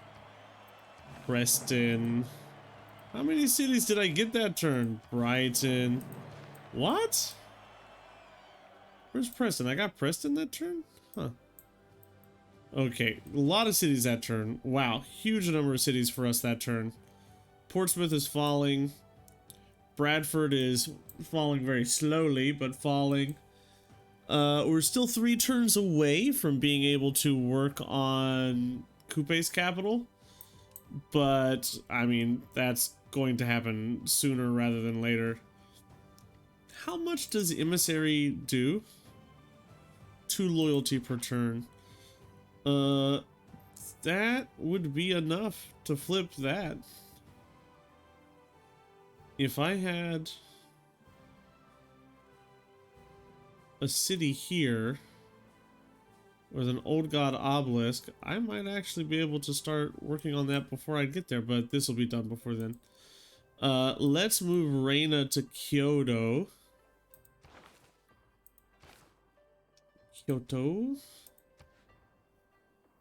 Preston. How many cities did I get that turn? Brighton. What? Where's Preston? I got Preston that turn? Huh. Okay, a lot of cities that turn. Wow, huge number of cities for us that turn. Portsmouth is falling. Bradford is falling very slowly, but falling. We're still 3 turns away from being able to work on Coupe's capital. But, I mean, that's going to happen sooner rather than later. How much does Emissary do? 2 loyalty per turn. That would be enough to flip that. If I had a city here with an old god obelisk, I might actually be able to start working on that before I get there, but this will be done before then. Let's move Reina to Kyoto.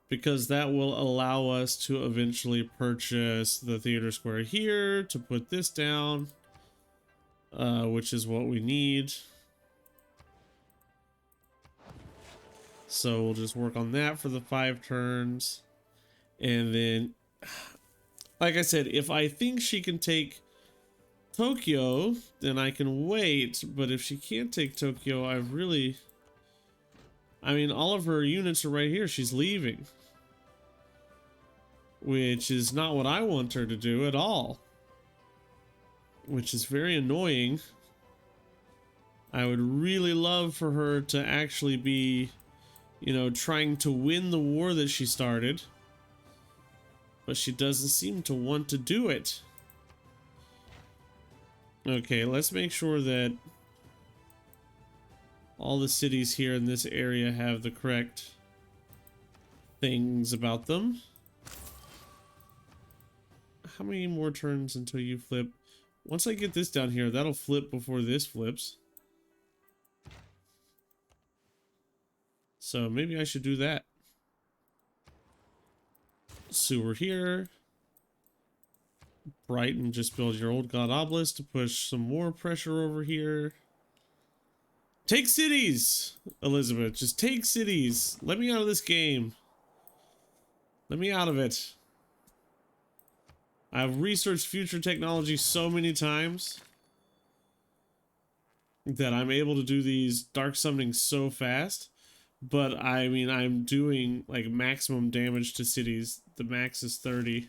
Because that will allow us to eventually purchase the theater square here to put this down, which is what we need. So we'll just work on that for the 5 turns. And then, like I said, if I think she can take Tokyo, then I can wait. But if she can't take Tokyo, I mean, all of her units are right here. She's leaving. Which is not what I want her to do at all. Which is very annoying. I would really love for her to actually be, you know, trying to win the war that she started. But she doesn't seem to want to do it. Okay, let's make sure that all the cities here in this area have the correct things about them. How many more turns until you flip? Once I get this down here, that'll flip before this flips. So maybe I should do that. Sewer here. Brighton, just build your old god obelisk to push some more pressure over here. Take cities, Elizabeth. Just take cities. Let me out of this game. Let me out of it. I've researched future technology so many times that I'm able to do these dark summoning so fast. But I mean, I'm doing like maximum damage to cities. The max is 30.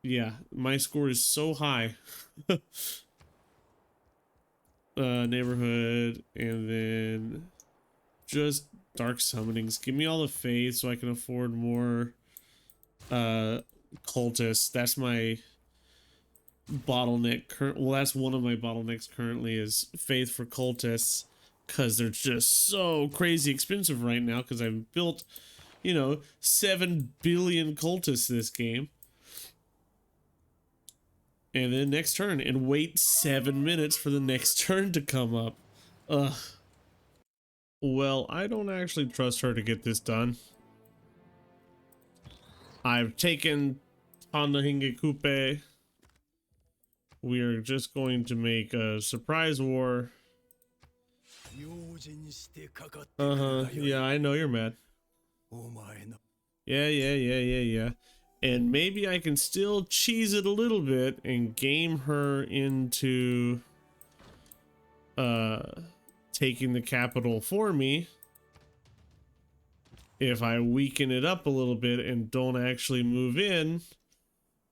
Yeah, my score is so high. neighborhood, and then just dark summonings. Give me all the faith so I can afford more cultists. That's my bottleneck. Well, that's one of my bottlenecks currently is faith for cultists, because they're just so crazy expensive right now, because I've built, you know, 7 billion cultists this game. And then next turn, and wait 7 minutes for the next turn to come up. Ugh. Well, I don't actually trust her to get this done. I've taken Tanahinge Kupe. We are just going to make a surprise war. Yeah, I know you're mad. Yeah. And maybe I can still cheese it a little bit and game her into taking the capital for me if I weaken it up a little bit and don't actually move in.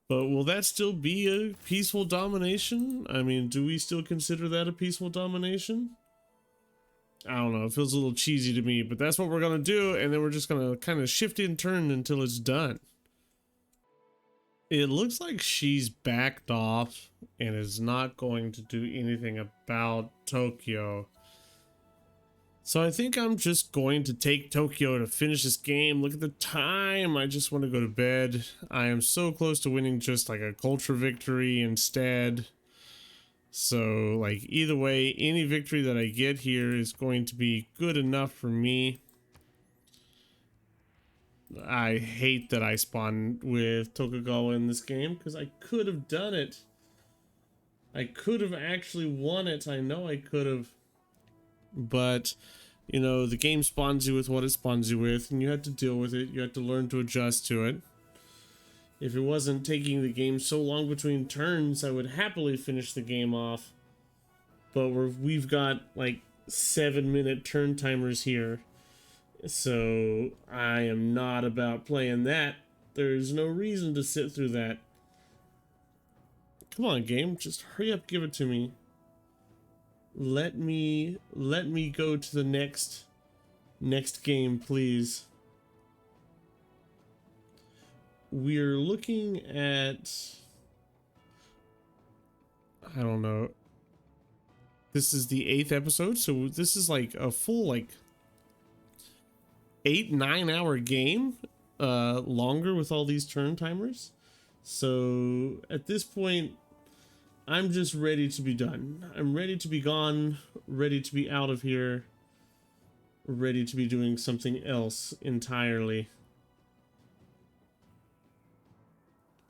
But will that still be a peaceful domination? I mean, do we still consider that a peaceful domination? I don't know, it feels a little cheesy to me, but that's what we're gonna do, and then we're just gonna kind of shift in turn until it's done. It looks like she's backed off and is not going to do anything about Tokyo. So I think I'm just going to take Tokyo to finish this game. Look at the time. I just want to go to bed. I am so close to winning just like a culture victory instead. So like either way, any victory that I get here is going to be good enough for me. I hate that I spawned with Tokugawa in this game because I could have done it. I could have actually won it. I know I could have. But, you know, the game spawns you with what it spawns you with, and you have to deal with it. You have to learn to adjust to it. If it wasn't taking the game so long between turns, I would happily finish the game off. But we've got like 7-minute turn timers here. So I am not about playing that. There's no reason to sit through that. Come on, game, just hurry up, give it to me. Let me go to the next game, please. We're looking at, I don't know. This is the 8th episode, so this is like a full like 8-9 hour game, longer with all these turn timers. So at this point, I'm just ready to be done. I'm ready to be gone, ready to be out of here, ready to be doing something else entirely.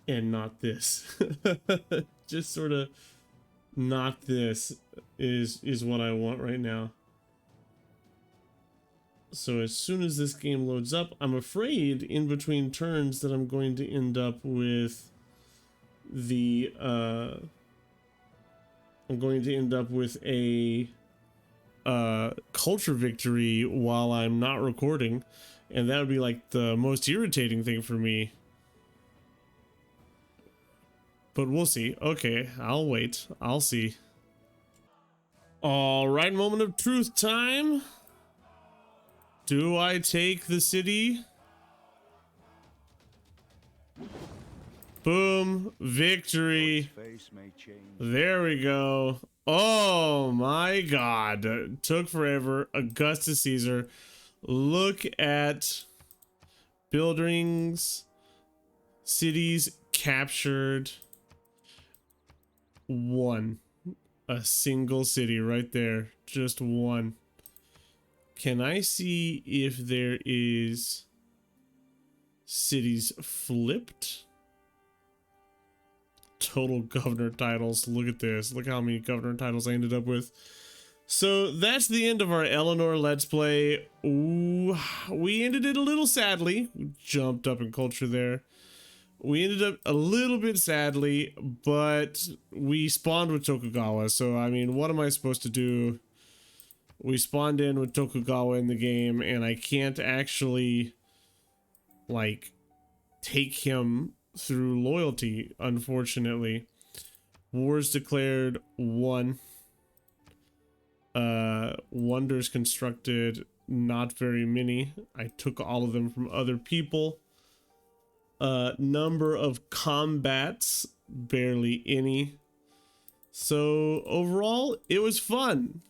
And not this. Just sort of not this is what I want right now. So as soon as this game loads up, I'm afraid in between turns that I'm going to end up with the I'm going to end up with a culture victory while I'm not recording, and that would be like the most irritating thing for me. But we'll see. Okay, I'll wait. I'll see. All right, moment of truth time. Do I take the city? Boom, victory. There we go. Oh my god, took forever. Augustus Caesar. Look at buildings, cities captured. One. A single city right there. Just one. Can I see if there is cities flipped? Total governor titles. Look at this. Look how many governor titles I ended up with. So that's the end of our Eleanor Let's Play. Ooh, we ended it a little sadly. We jumped up in culture there. We ended up a little bit sadly, but we spawned with Tokugawa. So, I mean, what am I supposed to do? We spawned in with Tokugawa in the game, and I can't actually, like, take him through loyalty, unfortunately. Wars declared 1. Wonders constructed, not very many. I took all of them from other people. Number of combats, barely any. So overall, it was fun.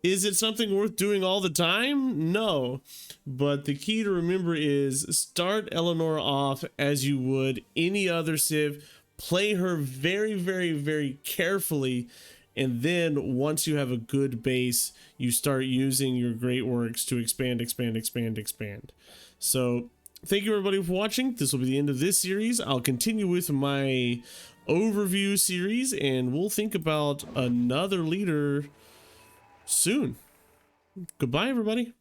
Is it something worth doing all the time? No. But the key to remember is start Eleanor off as you would any other Civ. Play her very, very, very carefully. And then once you have a good base, you start using your great works to expand, expand, expand, expand. So thank you everybody for watching. This will be the end of this series. I'll continue with my overview series and we'll think about another leader soon. Goodbye, everybody.